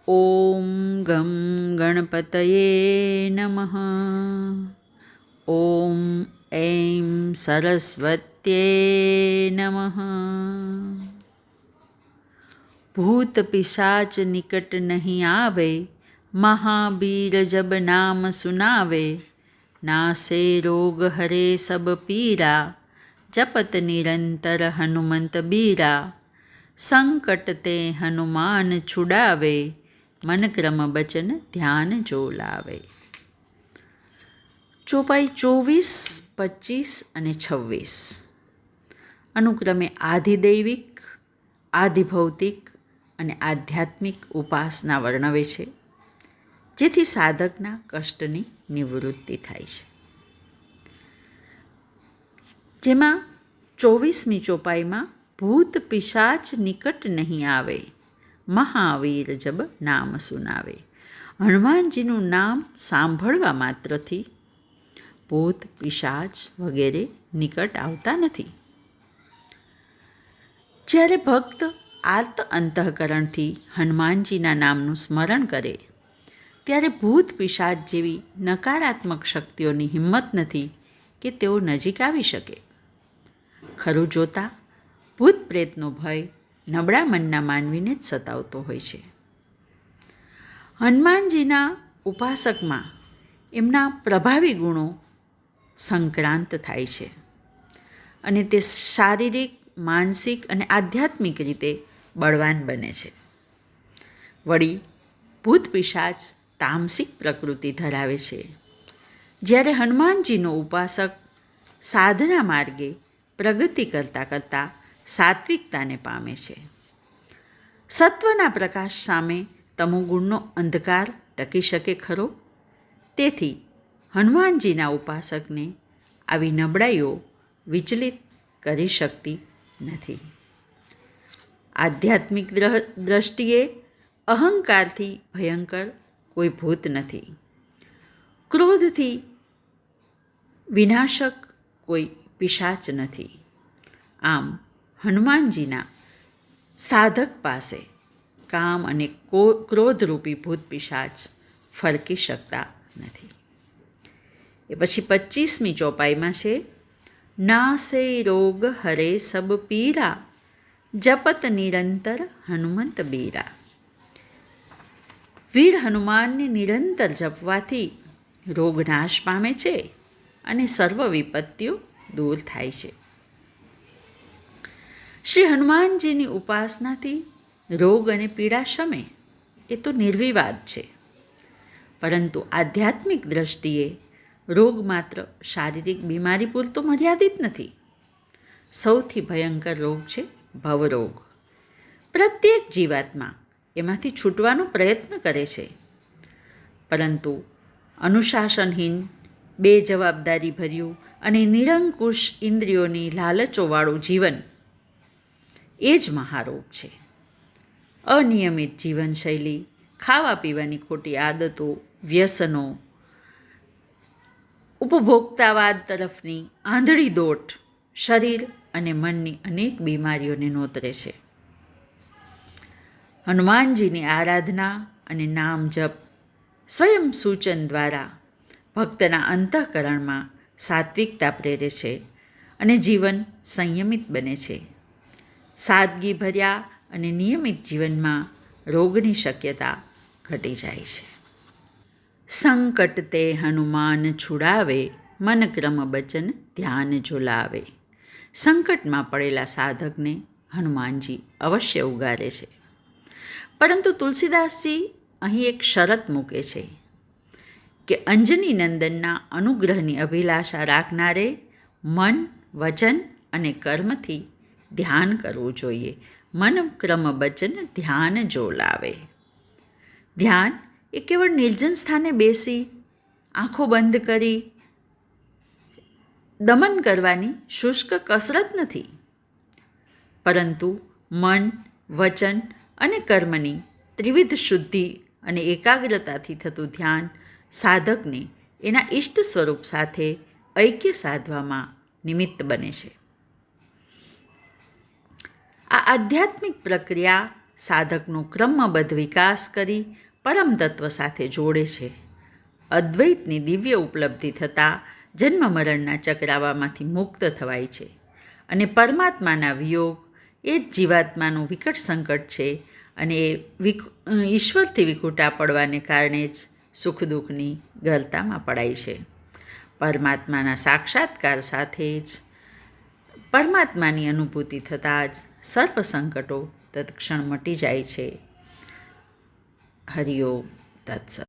ઓમ ગમ ગણપતયે નમઃ. ઓમ એમ સરસ્વત્યે નમઃ. ભૂત પિશાચ નિકટ નહીં આવે, મહાવીર જબ નામ સુનાવે. નાસે રોગ હરે સબ પીરા, જપત નિરંતર હનુમંત બીરા. સંકટ તે હનુમાન છુડાવે, મન ક્રમ બચન ધ્યાન જો લાવે. ચોપાઈ 24, 25 અને 26 અનુક્રમે આધિદૈવિક, આધિભૌતિક અને આધ્યાત્મિક ઉપાસના વર્ણવે છે, જેથી સાધકના કષ્ટની નિવૃત્તિ થાય છે. જેમાં 24મી ચોપાઈમાં ભૂત પિશાચ નિકટ નહીં આવે, મહાવીર જબ નામ સુનાવે. હનુમાનજીનું નામ સાંભળવા માત્રથી ભૂત પિશાચ વગેરે નિકટ આવતા નથી. જ્યારે ભક્ત આર્ત અંતઃકરણથી હનુમાનજીના નામનું સ્મરણ કરે, ત્યારે ભૂત પિશાચ જેવી નકારાત્મક શક્તિઓની હિંમત નથી કે તેઓ નજીક આવી શકે. ખરું જોતા ભૂત પ્રેતનો ભય નબળા મનના માનવીને જ સતાવતો હોય છે. હનુમાનજીના ઉપાસકમાં એમના પ્રભાવી ગુણો સંક્રાંત થાય છે અને તે શારીરિક, માનસિક અને આધ્યાત્મિક રીતે બળવાન બને છે. વળી ભૂત પિશાચ તામસિક પ્રકૃતિ ધરાવે છે, જ્યારે હનુમાનજીનો ઉપાસક સાધના માર્ગે પ્રગતિ કરતાં કરતાં સાત્વિકતાને પામે છે. સત્વના પ્રકાશ સામે તમોગુણનો અંધકાર ટકી શકે ખરો? તેથી હનુમાનજીના ઉપાસકને આવી નબળાઈઓ વિચલિત કરી શકતી નથી. આધ્યાત્મિક દ્રષ્ટિએ અહંકારથી ભયંકર કોઈ ભૂત નથી. ક્રોધથી વિનાશક કોઈ પિશાચ નથી. આમ હનુમાનજીના સાધક પાસે કામ અને ક્રોધરૂપી ભૂત પિશાચ ફરકી શકતા નથી. એ પછી 25મી ચોપાઈમાં છે, નાસે રોગ હરે સબ પીરા, જપત નિરંતર હનુમંત બીરા. વીર હનુમાનને નિરંતર જપવાથી રોગ નાશ પામે છે અને સર્વ વિપત્તિઓ દૂર થાય છે. શ્રી હનુમાનજીની ઉપાસનાથી રોગ અને પીડા શમે, એ તો નિર્વિવાદ છે. પરંતુ આધ્યાત્મિક દ્રષ્ટિએ રોગ માત્ર શારીરિક બીમારી પૂરતો મર્યાદિત નથી. સૌથી ભયંકર રોગ છે ભવરોગ. પ્રત્યેક જીવાત્મા એમાંથી છૂટવાનો પ્રયત્ન કરે છે, પરંતુ અનુશાસનહીન, બેજવાબદારી ભર્યું અને નિરંકુશ ઇન્દ્રિયોની લાલચોવાળું જીવન એ જ મહારોગ છે. અનિયમિત જીવનશૈલી, ખાવા પીવાની ખોટી આદતો, વ્યસનો, ઉપભોક્તાવાદ તરફની આંધળી દોટ શરીર અને મનની અનેક બીમારીઓને નોતરે છે. હનુમાનજીની આરાધના અને નામ જપ સ્વયં સૂચન દ્વારા ભક્તના અંતઃકરણમાં સાત્વિકતા પ્રેરે છે અને જીવન સંયમિત બને છે. સાદગી ભર્યા અને નિયમિત જીવનમાં રોગની શક્યતા ઘટી જાય છે. સંકટ તે હનુમાન છુડાવે, મન ક્રમ બચન ધ્યાન ઝુલાવે. સંકટમાં પડેલા સાધકને હનુમાનજી અવશ્ય ઉગારે છે. પરંતુ તુલસીદાસજી અહીં એક શરત મૂકે છે કે અંજની નંદનના અનુગ્રહની અભિલાષા રાખનારે મન, વચન અને કર્મથી ધ્યાન કરવું જોઈએ. મન ક્રમ બચન ધ્યાન જો લાવે. ધ્યાન એ કેવળ નિર્જન સ્થાને બેસી આંખો બંધ કરી દમન કરવાની શુષ્ક કસરત નથી, પરંતુ મન, વચન અને કર્મની ત્રિવિધ શુદ્ધિ અને એકાગ્રતાથી થતું ધ્યાન સાધકને એના ઇષ્ટ સ્વરૂપ સાથે ઐક્ય સાધવામાં નિમિત્ત બને છે. આ આધ્યાત્મિક પ્રક્રિયા સાધકનો ક્રમબદ્ધ વિકાસ કરી પરમ તત્વ સાથે જોડે છે. અદ્વૈતની દિવ્ય ઉપલબ્ધિ થતાં જન્મ મરણના ચક્રાવામાંથી મુક્ત થવાય છે અને પરમાત્માના વિયોગ એ જ જીવાત્માનું વિકટ સંકટ છે અને એ ઈશ્વરથી વિખૂટા પડવાને કારણે જ સુખ દુઃખની ગરતામાં પડાય છે. પરમાત્માના સાક્ષાત્કાર સાથે જ પરમાત્માની અનુભૂતિ થતાં જ સર્વ સંકટો તત્ક્ષણ મટી જાય છે. હરિ ઓમ તત્સત.